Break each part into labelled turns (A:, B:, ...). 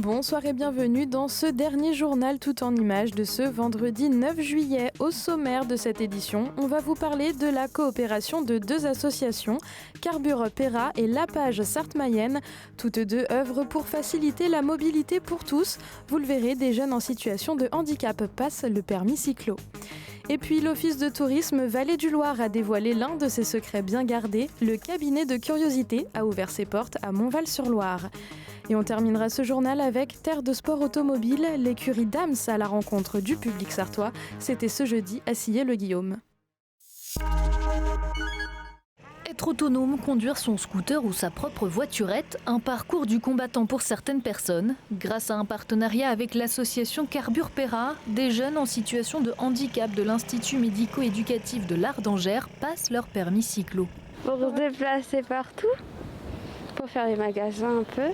A: Bonsoir et bienvenue dans ce dernier journal tout en images de ce vendredi 9 juillet. Au sommaire de cette édition, on va vous parler de la coopération de deux associations, Carbure Pera et La Page Sarthe-Mayenne. Toutes deux œuvrent pour faciliter la mobilité pour tous. Vous le verrez, des jeunes en situation de handicap passent le permis cyclo. Et puis l'Office de tourisme Vallée du Loir a dévoilé l'un de ses secrets bien gardés. Le cabinet de curiosité a ouvert ses portes à Montval-sur-Loire. Et on terminera ce journal avec Terre de sport automobile, l'écurie Dams à la rencontre du public sartois. C'était ce jeudi à Sillé-le-Guillaume.
B: Être autonome, conduire son scooter ou sa propre voiturette, un parcours du combattant pour certaines personnes. Grâce à un partenariat avec l'association Carbure Pera, des jeunes en situation de handicap de l'Institut médico-éducatif de l'Ardengère passent leur permis cyclo.
C: Pour se déplacer partout, pour faire les magasins un peu.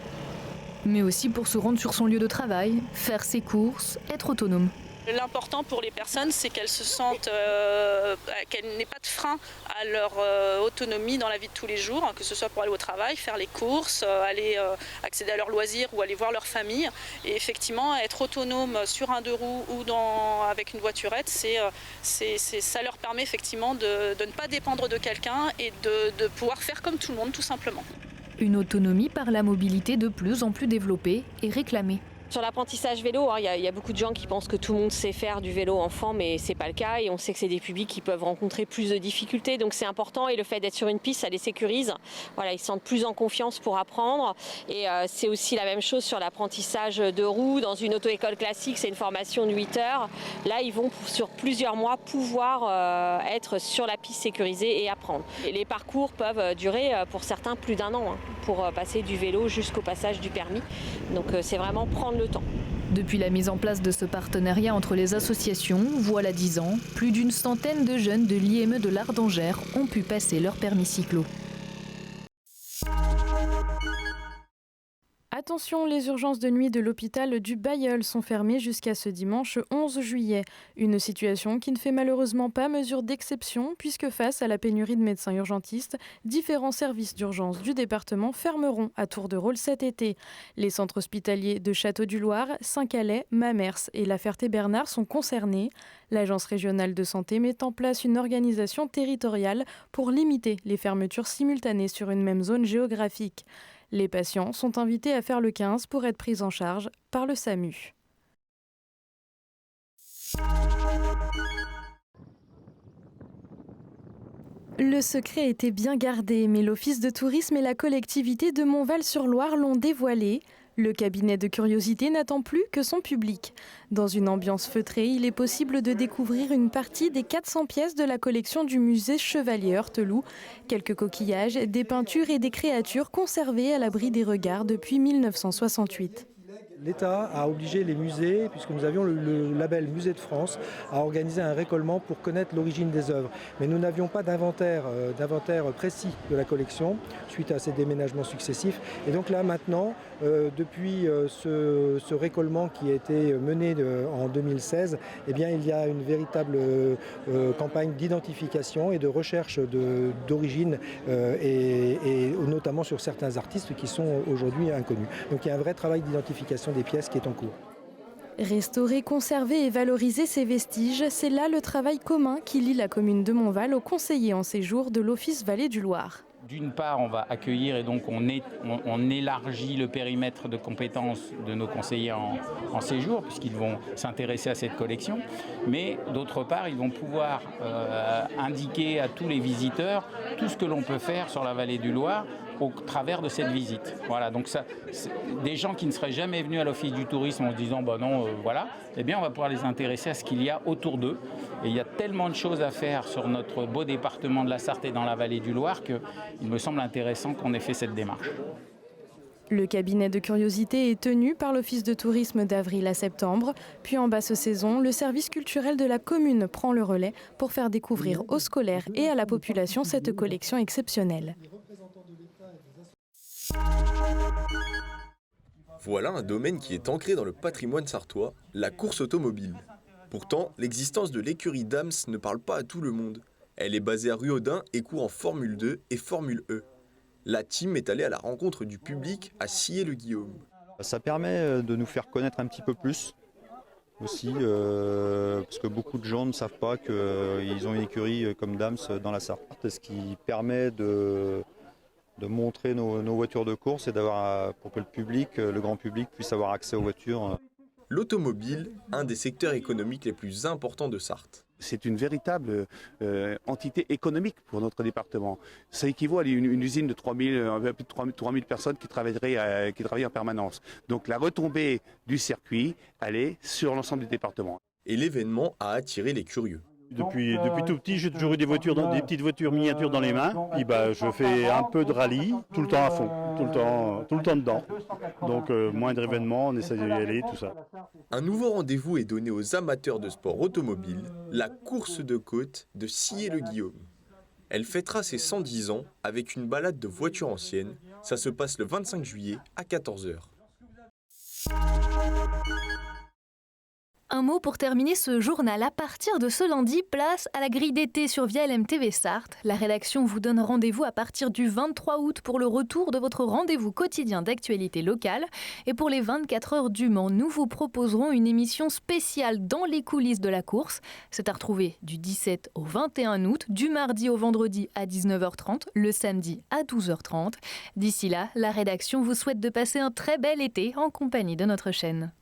B: Mais aussi pour se rendre sur son lieu de travail, faire ses courses, être autonome.
D: L'important pour les personnes, c'est qu'elles se sentent, qu'elles n'aient pas de frein à leur autonomie dans la vie de tous les jours, que ce soit pour aller au travail, faire les courses, aller accéder à leurs loisirs ou aller voir leur famille. Et effectivement, être autonome sur un deux roues ou avec une voiturette, ça leur permet effectivement de ne pas dépendre de quelqu'un et de pouvoir faire comme tout le monde, tout simplement.
B: Une autonomie par la mobilité de plus en plus développée et réclamée.
E: Sur l'apprentissage vélo, il y a beaucoup de gens qui pensent que tout le monde sait faire du vélo enfant, mais c'est pas le cas et on sait que c'est des publics qui peuvent rencontrer plus de difficultés, donc c'est important et le fait d'être sur une piste, ça les sécurise. Voilà, ils se sentent plus en confiance pour apprendre et c'est aussi la même chose sur l'apprentissage de roue. Dans une auto-école classique, c'est une formation de 8 heures. Là, ils vont sur plusieurs mois pouvoir être sur la piste sécurisée et apprendre. Et les parcours peuvent durer pour certains plus d'1 an pour passer du vélo jusqu'au passage du permis. Donc c'est vraiment prendre le temps.
B: Depuis la mise en place de ce partenariat entre les associations, voilà 10 ans, plus d'une centaine de jeunes de l'IME de l'Ardengère ont pu passer leur permis cyclo.
A: Attention, les urgences de nuit de l'hôpital du Bailleul sont fermées jusqu'à ce dimanche 11 juillet. Une situation qui ne fait malheureusement pas mesure d'exception puisque face à la pénurie de médecins urgentistes, différents services d'urgence du département fermeront à tour de rôle cet été. Les centres hospitaliers de Château-du-Loir, Saint-Calais, Mamers et La Ferté-Bernard sont concernés. L'Agence régionale de santé met en place une organisation territoriale pour limiter les fermetures simultanées sur une même zone géographique. Les patients sont invités à faire le 15 pour être pris en charge par le SAMU. Le secret était bien gardé, mais l'Office de tourisme et la collectivité de Montval-sur-Loire l'ont dévoilé. Le cabinet de curiosité n'attend plus que son public. Dans une ambiance feutrée, il est possible de découvrir une partie des 400 pièces de la collection du musée Chevalier-Heurteloup. Quelques coquillages, des peintures et des créatures conservées à l'abri des regards depuis 1968.
F: L'État a obligé les musées, puisque nous avions le label Musée de France, à organiser un récolement pour connaître l'origine des œuvres. Mais nous n'avions pas d'inventaire précis de la collection suite à ces déménagements successifs. Et donc là maintenant, depuis ce récolement qui a été mené en 2016, eh bien, il y a une véritable campagne d'identification et de recherche d'origine et notamment sur certains artistes qui sont aujourd'hui inconnus. Donc il y a un vrai travail d'identification des pièces qui est en cours.
A: Restaurer, conserver et valoriser ces vestiges, c'est là le travail commun qui lie la commune de Montval aux conseillers en séjour de l'Office Vallée du Loir.
G: D'une part, on va accueillir et donc on élargit le périmètre de compétences de nos conseillers en séjour puisqu'ils vont s'intéresser à cette collection. Mais d'autre part, ils vont pouvoir indiquer à tous les visiteurs tout ce que l'on peut faire sur la vallée du Loir au travers de cette visite. Voilà, donc ça, des gens qui ne seraient jamais venus à l'Office du tourisme en se disant voilà, eh bien on va pouvoir les intéresser à ce qu'il y a autour d'eux. Et il y a tellement de choses à faire sur notre beau département de la Sarthe et dans la vallée du Loir qu'il me semble intéressant qu'on ait fait cette démarche.
A: Le cabinet de curiosité est tenu par l'Office de tourisme d'avril à septembre. Puis en basse saison, le service culturel de la commune prend le relais pour faire découvrir aux scolaires et à la population cette collection exceptionnelle.
H: Voilà un domaine qui est ancré dans le patrimoine sartois, la course automobile. Pourtant, l'existence de l'écurie Dams ne parle pas à tout le monde. Elle est basée à Ruaudin et court en Formule 2 et Formule E. La team est allée à la rencontre du public à Sillé-le-Guillaume.
I: Ça permet de nous faire connaître un petit peu plus aussi, parce que beaucoup de gens ne savent pas qu'ils ont une écurie comme Dams dans la Sarthe, ce qui permet de montrer nos voitures de course et pour que le grand public puisse avoir accès aux voitures.
H: L'automobile, un des secteurs économiques les plus importants de Sarthe.
J: C'est une véritable entité économique pour notre département. Ça équivaut à une usine de 3000 personnes qui travaillent en permanence. Donc la retombée du circuit, elle est sur l'ensemble du département.
H: Et l'événement a attiré les curieux.
K: Depuis tout petit, j'ai toujours eu des petites voitures miniatures dans les mains. Et je fais un peu de rallye, tout le temps à fond, tout le temps dedans. Donc moindre événement, on essaie d'y aller, tout ça.
H: Un nouveau rendez-vous est donné aux amateurs de sport automobile, la course de côte de Sillé-le-Guillaume. Elle fêtera ses 110 ans avec une balade de voitures anciennes. Ça se passe le 25 juillet à 14h.
B: Un mot pour terminer ce journal. À partir de ce lundi, place à la grille d'été sur VLM TV Sarthe. La rédaction vous donne rendez-vous à partir du 23 août pour le retour de votre rendez-vous quotidien d'actualité locale. Et pour les 24 heures du Mans, nous vous proposerons une émission spéciale dans les coulisses de la course. C'est à retrouver du 17 au 21 août, du mardi au vendredi à 19h30, le samedi à 12h30. D'ici là, la rédaction vous souhaite de passer un très bel été en compagnie de notre chaîne.